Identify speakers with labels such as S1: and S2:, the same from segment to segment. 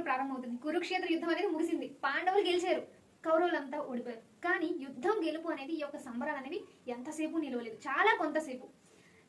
S1: ప్రారంభమవుతుంది. కురుక్షేత్ర యుద్ధం అనేది ముగిసింది, పాండవులు గెలిచారు, కౌరవులంతా ఓడిపోయారు. కానీ యుద్ధం గెలుపు అనేది ఈ యొక్క సంబరాలు అనేవి ఎంతసేపు నిలవలేదు, చాలా కొంతసేపు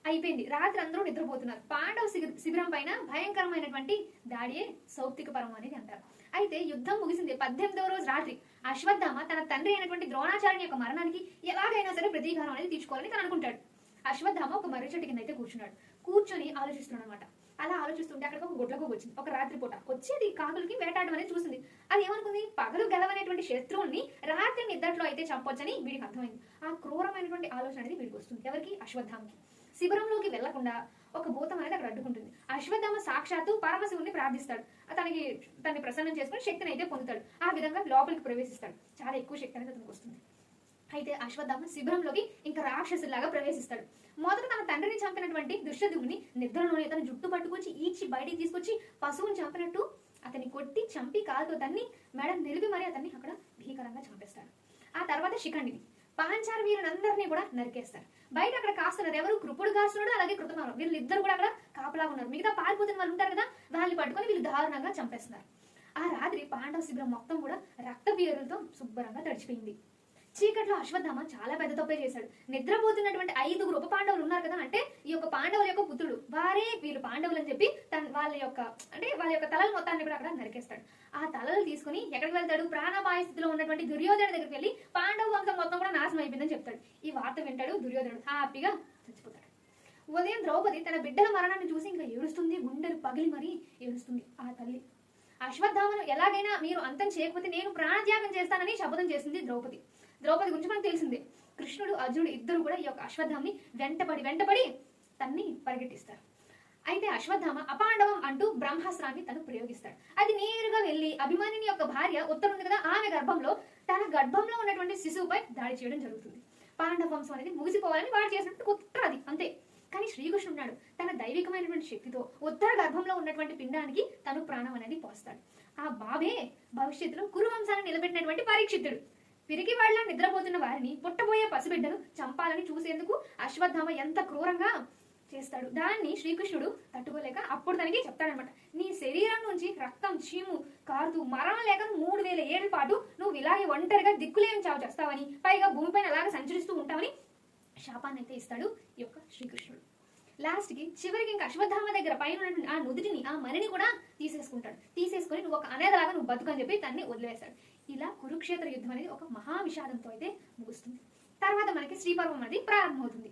S1: అయిపోయింది. రాత్రి అందరూ నిద్రపోతున్నారు. పాండవ శిబిరం పైన భయంకరమైనటువంటి దాడియే సౌప్తిక పర్వం అనేది అంటారు. అయితే యుద్ధం ముగిసింది. 18వ రోజు రాత్రి అశ్వత్థామ తన తండ్రి అయినటువంటి ద్రోణాచార్యుని యొక్క మరణానికి ఎలాగైనా సరే ప్రతీకారం అనేది తీర్చుకోవాలని తను అనుకుంటాడు. అశ్వత్థామ ఒక మర్రి చెట్టు కింద అయితే కూర్చున్నాడు. కూర్చొని ఆలోచిస్తున్నాడు అనమాట. అలా ఆలోచిస్తుంటే అక్కడికి ఒక గుడ్లకు వచ్చింది. ఒక రాత్రిపూట వచ్చి అది కాకులకి వేటాడడం అనేది చూసింది. అది ఏమనుకుంది, పగలు గెలవనేటువంటి శత్రువుని రాత్రి నిద్దట్లో అయితే చంపొచ్చని వీడికి అర్థమైంది. ఆ క్రూరమైనటువంటి ఆలోచన అనేది వీడికి వస్తుంది. ఎవరికి? అశ్వత్థామకి. శిబిరంలోకి వెళ్లకుండా ఒక భూతం అనేది అక్కడ అడ్డుకుంటుంది. అశ్వత్థామ సాక్షాత్తు పరమశివుని ప్రార్థిస్తాడు. తనని ప్రసన్నం చేసుకుని శక్తిని అయితే పొందుతాడు. ఆ విధంగా లోపలికి ప్రవేశిస్తాడు. చాలా ఎక్కువ శక్తి అనేది అతనికి వస్తుంది. అయితే అశ్వత్థామ శిబిరంలోకి ఇంకా రాక్షసులాగా ప్రవేశిస్తాడు. మొదట తన తండ్రిని చంపినటువంటి దుష్యధుని నిద్రలోనే తన జుట్టు పట్టుకొచ్చి ఈడ్చి బయటికి తీసుకొచ్చి పశువుని చంపినట్టు అతన్ని కొట్టి చంపి కాలుతో తన్ని మెడ నిలిపి మరి అతన్ని అక్కడ భీకరంగా చంపేస్తాడు. ఆ తర్వాత శిఖండిని పాంచాల వీరులందరినీ కూడా నరికేస్తారు. బయట అక్కడ కాస్తున్నారు ఎవరు? కృపుడు కాస్తున్నాడు, అలాగే కృతమారు, వీళ్ళిద్దరు కూడా అక్కడ కాపలా ఉన్నారు. మిగతా పారిపోతున్న వాళ్ళు ఉంటారు కదా, వాళ్ళని పట్టుకొని వీళ్ళు దారుణంగా చంపేస్తున్నారు. ఆ రాత్రి పాండవ శిబిరం మొత్తం కూడా రక్త బీరులతో శుభ్రంగా తడిచిపోయింది. చీకట్లో అశ్వత్థామ చాలా పెద్ద తప్పే చేశాడు. నిద్రపోతున్నటువంటి 5 ఉప పాండవులు ఉన్నారు కదా, అంటే ఈ యొక్క పాండవుల యొక్క పుత్రుడు, వారే వీళ్ళు పాండవులు అని చెప్పి వాళ్ళ యొక్క తలలు మొత్తాన్ని కూడా అక్కడ నరికేస్తాడు. ఆ తలలు తీసుకుని ఎక్కడికి వెళ్తాడు? ప్రాణాపాయ స్థితిలో ఉన్నటువంటి దుర్యోధను దగ్గరికి వెళ్ళి పాండవ వంశం మొత్తం కూడా నాశనం అయిపోయిందని చెప్తాడు. ఈ వార్త వింటాడు దుర్యోధనుడు, హ్యాపీగా చచ్చిపోతాడు. ఉదయం ద్రౌపది తన బిడ్డల మరణాన్ని చూసి ఇంకా ఏడుస్తుంది. గుండెలు పగిలి మరీ ఏడుస్తుంది ఆ తల్లి. అశ్వత్థామను ఎలాగైనా మీరు అంతం చేయకపోతే నేను ప్రాణత్యాగం చేస్తానని శపథం చేసింది ద్రౌపది. ద్రౌపది గురించి మనకు తెలిసిందే. కృష్ణుడు అర్జునుడు ఇద్దరు కూడా ఈ యొక్క అశ్వత్థామని వెంటపడి తన్ని పరిగెట్టిస్తారు. అయితే అశ్వత్థామ అపాండవం అంటూ బ్రహ్మాస్త్రాన్ని తను ప్రయోగిస్తాడు. అది నేరుగా వెళ్ళి అభిమానిని యొక్క భార్య ఉత్తరం ఉంది కదా, ఆమె తన గర్భంలో ఉన్నటువంటి శిశువుపై దాడి చేయడం జరుగుతుంది. పాండవ వంశం అనేది ముగిసిపోవాలని వాడు చేసినట్టు కుట్ర అది, అంతే. కానీ శ్రీకృష్ణుడు ఉన్నాడు, తన దైవికమైనటువంటి శక్తితో ఉత్తర గర్భంలో ఉన్నటువంటి పిండానికి తను ప్రాణం అనేది పోస్తాడు. ఆ బాబే భవిష్యత్తులో కురు వంశాన్ని నిలబెట్టినటువంటి పరీక్షితుడు. పిరికి వాళ్ళ నిద్రపోతున్న వారిని పుట్టబోయే పసిబిడ్డను చంపాలని చూసేందుకు అశ్వత్థామ ఎంత క్రూరంగా చేస్తాడు. దాన్ని శ్రీకృష్ణుడు తట్టుకోలేక అప్పుడు తనకి చెప్తాడనమాట, నీ శరీరం నుంచి రక్తం చీము కారుతూ మరణం లేక 3000 ఏళ్ల పాటు నువ్వు ఇలాగే ఒంటరిగా దిక్కులేని చావు చేస్తావని, పైగా భూమిపైన అలాగే సంచరిస్తూ ఉంటావని శాపాన్ని అయితే ఇస్తాడు ఈ యొక్క శ్రీకృష్ణుడు. లాస్ట్కి చివరికి ఇంకా అశ్వత్థామ దగ్గర పైన ఉన్నటువంటి ఆ నుదిటిని, ఆ మణిని కూడా తీసేసుకొని నువ్వు ఒక అనేదలాగా నువ్వు బతుకని చెప్పి తన్ని వదిలేస్తాడు. ఇలా కురుక్షేత్ర యుద్ధం అనేది ఒక మహా విషాదంతో అయితే ముగుస్తుంది. తర్వాత మనకి శ్రీపర్వం అనేది ప్రారంభమవుతుంది.